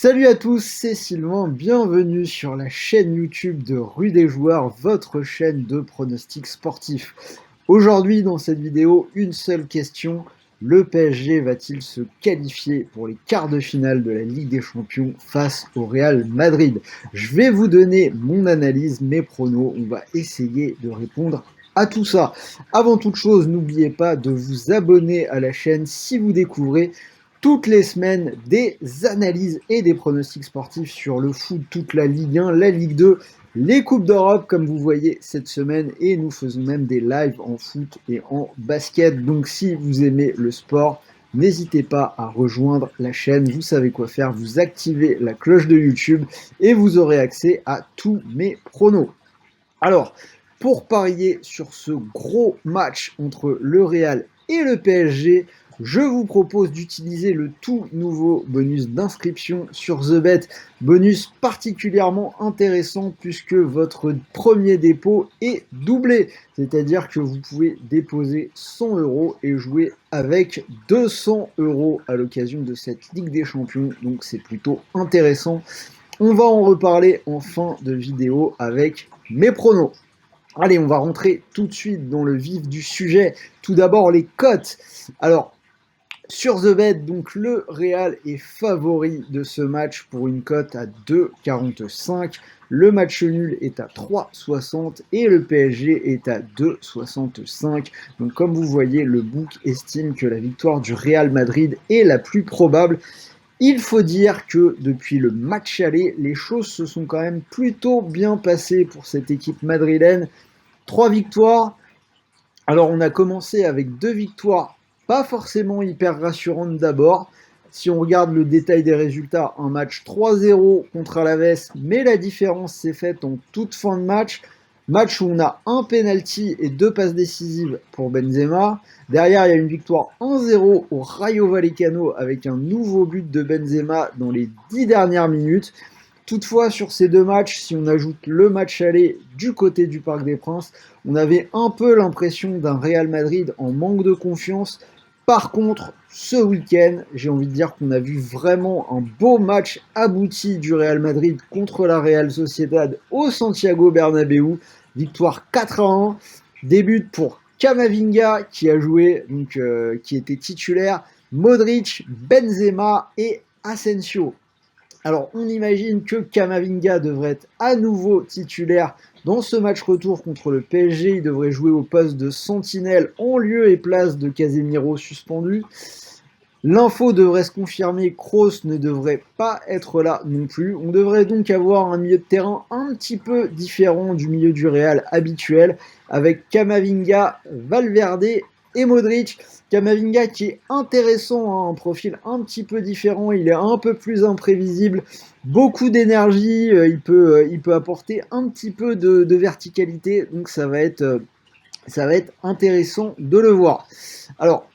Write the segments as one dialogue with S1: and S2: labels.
S1: Salut à tous, c'est Sylvain, bienvenue sur la chaîne YouTube de Rue des Joueurs, votre chaîne de pronostics sportifs. Aujourd'hui dans cette vidéo, une seule question, le PSG va-t-il se qualifier pour les quarts de finale de la Ligue des Champions face au Real Madrid? Je vais vous donner mon analyse, mes pronos, on va essayer de répondre à tout ça. Avant toute chose, n'oubliez pas de vous abonner à la chaîne si vous découvrez toutes les semaines des analyses et des pronostics sportifs sur le foot, toute la Ligue 1, la Ligue 2, les Coupes d'Europe, comme vous voyez cette semaine, et nous faisons même des lives en foot et en basket. Donc si vous aimez le sport, n'hésitez pas à rejoindre la chaîne, vous savez quoi faire, vous activez la cloche de YouTube et vous aurez accès à tous mes pronos. Alors, pour parier sur ce gros match entre le Real et le PSG, je vous propose d'utiliser le tout nouveau bonus d'inscription sur TheBet, bonus particulièrement intéressant puisque votre premier dépôt est doublé, c'est-à-dire que vous pouvez déposer 100 € et jouer avec 200 € à l'occasion de cette Ligue des Champions, donc c'est plutôt intéressant. On va en reparler en fin de vidéo avec mes pronos. Allez, on va rentrer tout de suite dans le vif du sujet. Tout d'abord, les cotes. Alors, sur TheBet, donc le Real est favori de ce match pour une cote à 2,45. Le match nul est à 3,60 et le PSG est à 2,65. Donc comme vous voyez, le book estime que la victoire du Real Madrid est la plus probable. Il faut dire que depuis le match aller, les choses se sont quand même plutôt bien passées pour cette équipe madrilène. 3 victoires. Alors on a commencé avec 2 victoires, pas forcément hyper rassurantes d'abord. Si on regarde le détail des résultats, un match 3-0 contre Alaves, mais la différence s'est faite en toute fin de match. Match où on a un penalty et 2 passes décisives pour Benzema. Derrière, il y a une victoire 1-0 au Rayo Vallecano avec un nouveau but de Benzema dans les 10 dernières minutes. Toutefois, sur ces deux matchs, si on ajoute le match aller du côté du Parc des Princes, on avait un peu l'impression d'un Real Madrid en manque de confiance. Par contre, ce week-end, j'ai envie de dire qu'on a vu vraiment un beau match abouti du Real Madrid contre la Real Sociedad au Santiago Bernabéu. Victoire 4-1. Début pour Camavinga qui a joué, donc qui était titulaire, Modric, Benzema et Asensio. Alors, on imagine que Camavinga devrait être à nouveau titulaire dans ce match retour contre le PSG. Il devrait jouer au poste de sentinelle en lieu et place de Casemiro suspendu. L'info devrait se confirmer, Kroos ne devrait pas être là non plus. On devrait donc avoir un milieu de terrain un petit peu différent du milieu du Real habituel, avec Camavinga, Valverde et Modric. Camavinga qui est intéressant, un profil un petit peu différent, il est un peu plus imprévisible, beaucoup d'énergie, il peut apporter un petit peu de verticalité, donc ça va être intéressant de le voir. Alors,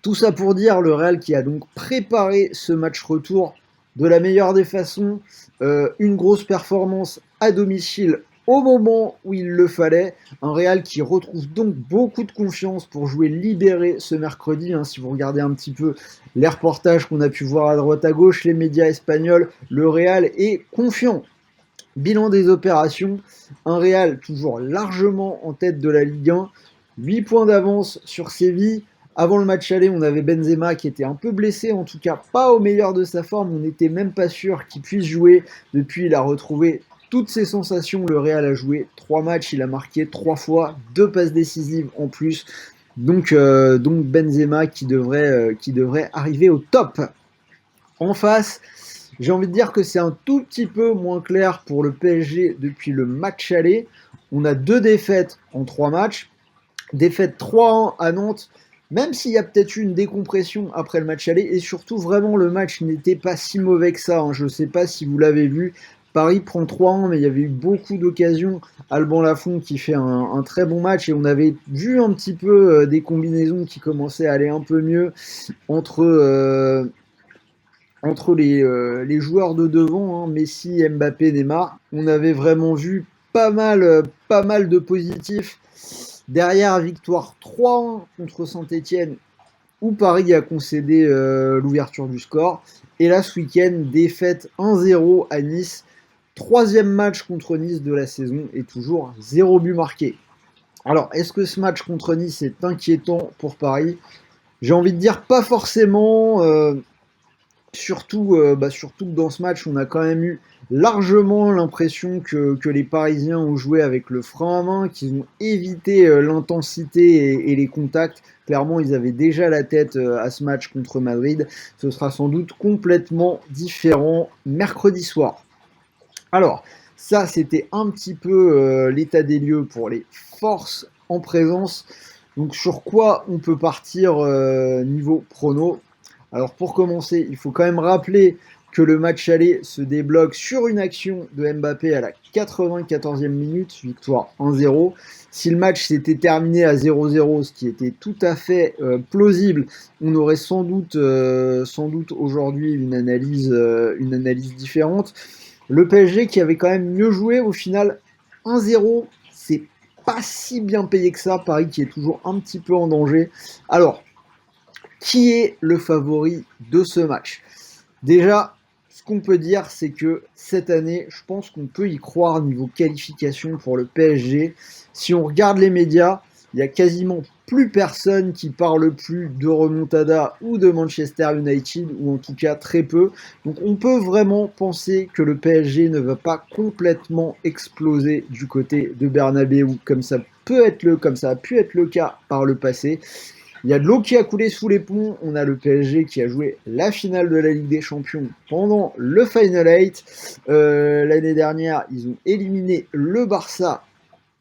S1: tout ça pour dire le Real qui a donc préparé ce match retour de la meilleure des façons, une grosse performance à domicile au moment où il le fallait. Un Real qui retrouve donc beaucoup de confiance pour jouer libéré ce mercredi. Si vous regardez un petit peu les reportages qu'on a pu voir à droite à gauche, les médias espagnols, le Real est confiant. Bilan des opérations, un Real toujours largement en tête de la Ligue 1, 8 points d'avance sur Séville. Avant le match aller, on avait Benzema qui était un peu blessé, en tout cas pas au meilleur de sa forme, on n'était même pas sûr qu'il puisse jouer. Depuis, il a retrouvé toutes ses sensations, le Real a joué 3 matchs, il a marqué 3 fois, 2 passes décisives en plus. Donc Benzema qui devrait arriver au top. En face, j'ai envie de dire que c'est un tout petit peu moins clair pour le PSG depuis le match aller. On a 2 défaites en 3 matchs. Défaite 3-1 à Nantes, même s'il y a peut-être eu une décompression après le match aller. Et surtout, vraiment, le match n'était pas si mauvais que ça. Je ne sais pas si vous l'avez vu. Paris prend 3-1, mais il y avait eu beaucoup d'occasions. Alban Lafont qui fait un très bon match. Et on avait vu un petit peu des combinaisons qui commençaient à aller un peu mieux entre les joueurs de devant, Messi, Mbappé, Neymar. On avait vraiment vu pas mal de positifs. Derrière, victoire 3-1 contre Saint-Etienne où Paris a concédé l'ouverture du score. Et là, ce week-end, défaite 1-0 à Nice. Troisième match contre Nice de la saison et toujours 0 but marqué. Alors, est-ce que ce match contre Nice est inquiétant pour Paris? J'ai envie de dire pas forcément. Surtout que dans ce match, on a quand même eu largement l'impression que les Parisiens ont joué avec le frein à main, qu'ils ont évité l'intensité et les contacts. Clairement, ils avaient déjà la tête à ce match contre Madrid. Ce sera sans doute complètement différent mercredi soir. Alors, ça, c'était un petit peu l'état des lieux pour les forces en présence. Donc, sur quoi on peut partir niveau prono? Alors, pour commencer, il faut quand même rappeler que le match aller se débloque sur une action de Mbappé à la 94e minute, victoire 1-0. Si le match s'était terminé à 0-0, ce qui était tout à fait plausible, on aurait sans doute aujourd'hui une analyse différente. Le PSG qui avait quand même mieux joué, au final 1-0, c'est pas si bien payé que ça. Paris qui est toujours un petit peu en danger. Alors, qui est le favori de ce match? Déjà, ce qu'on peut dire, c'est que cette année, je pense qu'on peut y croire niveau qualification pour le PSG. Si on regarde les médias, il n'y a quasiment plus personne qui parle plus de remontada ou de Manchester United, ou en tout cas très peu. Donc on peut vraiment penser que le PSG ne va pas complètement exploser du côté de Bernabeu, comme ça a pu être le cas par le passé. Il y a de l'eau qui a coulé sous les ponts. On a le PSG qui a joué la finale de la Ligue des Champions pendant le Final 8. L'année dernière, ils ont éliminé le Barça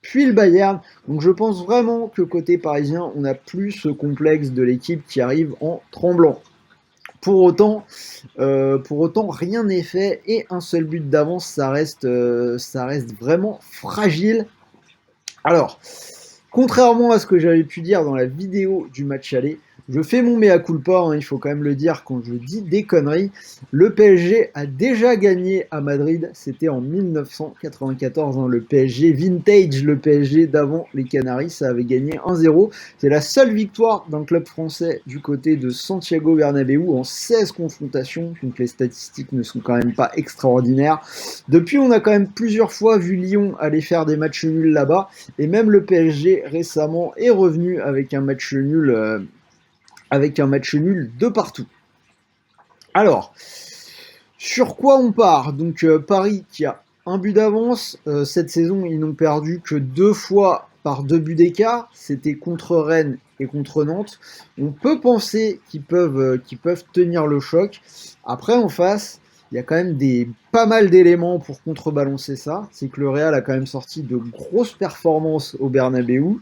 S1: puis le Bayern. Donc je pense vraiment que côté parisien, on n'a plus ce complexe de l'équipe qui arrive en tremblant. Pour autant, rien n'est fait et un seul but d'avance, ça reste vraiment fragile. Alors, contrairement à ce que j'avais pu dire dans la vidéo du match aller, je fais mon mea culpa, hein, il faut quand même le dire quand je dis des conneries. Le PSG a déjà gagné à Madrid, c'était en 1994, hein, le PSG vintage, le PSG d'avant les Canaries, ça avait gagné 1-0. C'est la seule victoire d'un club français du côté de Santiago Bernabéu en 16 confrontations, donc les statistiques ne sont quand même pas extraordinaires. Depuis, on a quand même plusieurs fois vu Lyon aller faire des matchs nuls là-bas, et même le PSG récemment est revenu avec un match nul de partout. Alors, sur quoi on part? Donc Paris qui a un but d'avance. Cette saison, ils n'ont perdu que 2 fois par 2 buts d'écart. C'était contre Rennes et contre Nantes. On peut penser qu'ils peuvent tenir le choc. Après, en face, il y a quand même pas mal d'éléments pour contrebalancer ça. C'est que le Real a quand même sorti de grosses performances au Bernabeu,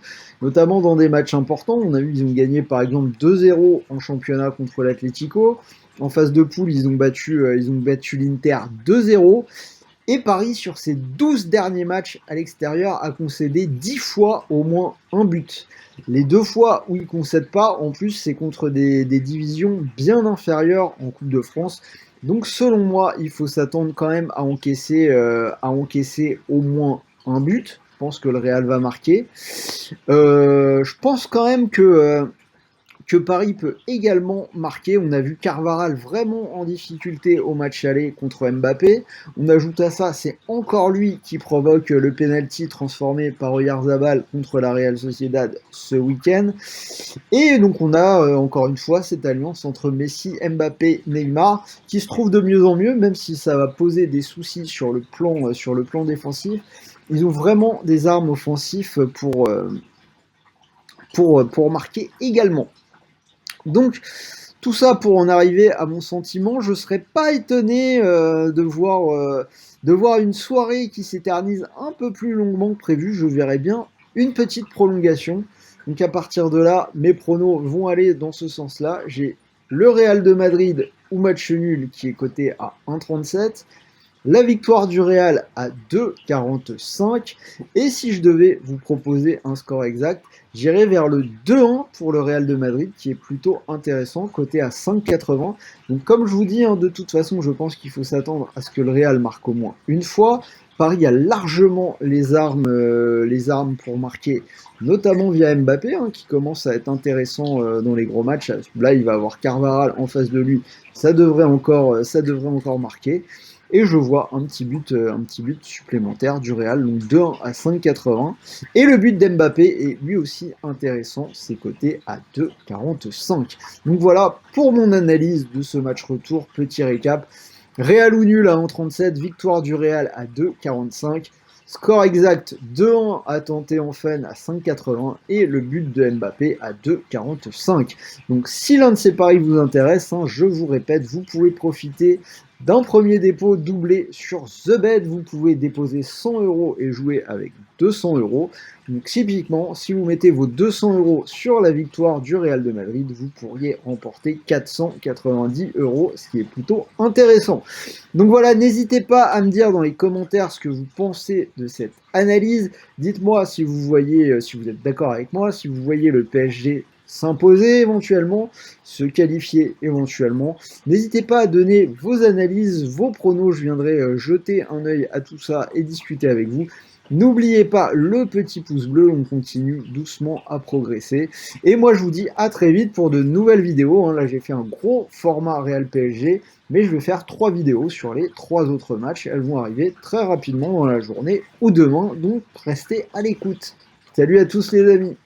S1: notamment dans des matchs importants. On a vu qu'ils ont gagné par exemple 2-0 en championnat contre l'Atlético. En phase de poule, ils ont battu l'Inter 2-0. Et Paris, sur ses 12 derniers matchs à l'extérieur, a concédé 10 fois au moins un but. Les 2 fois où ils ne concèdent pas, en plus, c'est contre des divisions bien inférieures en Coupe de France. Donc, selon moi, il faut s'attendre quand même à encaisser au moins un but. Je pense que le Real va marquer. Je pense quand même que Paris peut également marquer. On a vu Carvajal vraiment en difficulté au match aller contre Mbappé. On ajoute à ça, c'est encore lui qui provoque le penalty transformé par Oyarzabal contre la Real Sociedad ce week-end. Et donc on a encore une fois cette alliance entre Messi, Mbappé, Neymar qui se trouve de mieux en mieux, même si ça va poser des soucis sur le plan défensif. Ils ont vraiment des armes offensives pour marquer également. Donc, tout ça pour en arriver à mon sentiment, je ne serais pas étonné de voir une soirée qui s'éternise un peu plus longuement que prévu. Je verrais bien une petite prolongation. Donc à partir de là, mes pronos vont aller dans ce sens-là. J'ai le Real de Madrid ou match nul qui est coté à 1,37. La victoire du Real à 2,45. Et si je devais vous proposer un score exact, j'irais vers le 2-1 pour le Real de Madrid, qui est plutôt intéressant, coté à 5,80. Donc comme je vous dis, hein, de toute façon, je pense qu'il faut s'attendre à ce que le Real marque au moins une fois. Paris a largement les armes pour marquer, notamment via Mbappé, hein, qui commence à être intéressant dans les gros matchs. Là, il va avoir Carvajal en face de lui, ça devrait encore marquer. Et je vois un petit but supplémentaire du Real, donc 2-1 à 5,80. Et le but d'Mbappé est lui aussi intéressant, c'est coté à 2,45. Donc voilà pour mon analyse de ce match retour. Petit récap. Real ou nul à 1,37, victoire du Real à 2,45, score exact 2-1 à tenter en fin à 5,80 et le but de Mbappé à 2,45. Donc si l'un de ces paris vous intéresse, hein, je vous répète, vous pouvez profiter d'un premier dépôt doublé sur TheBet. Vous pouvez déposer 100 € et jouer avec 200 €. Donc typiquement, si vous mettez vos 200 € sur la victoire du Real de Madrid, vous pourriez remporter 490 €, ce qui est plutôt intéressant. Donc voilà, n'hésitez pas à me dire dans les commentaires ce que vous pensez de cette analyse. Dites-moi si vous voyez, si vous êtes d'accord avec moi, si vous voyez le PSG s'imposer éventuellement, se qualifier éventuellement. N'hésitez pas à donner vos analyses, vos pronos, je viendrai jeter un œil à tout ça et discuter avec vous. N'oubliez pas le petit pouce bleu, on continue doucement à progresser. Et moi je vous dis à très vite pour de nouvelles vidéos. Là j'ai fait un gros format Real PSG, mais je vais faire 3 vidéos sur les 3 autres matchs. Elles vont arriver très rapidement dans la journée ou demain, donc restez à l'écoute. Salut à tous les amis!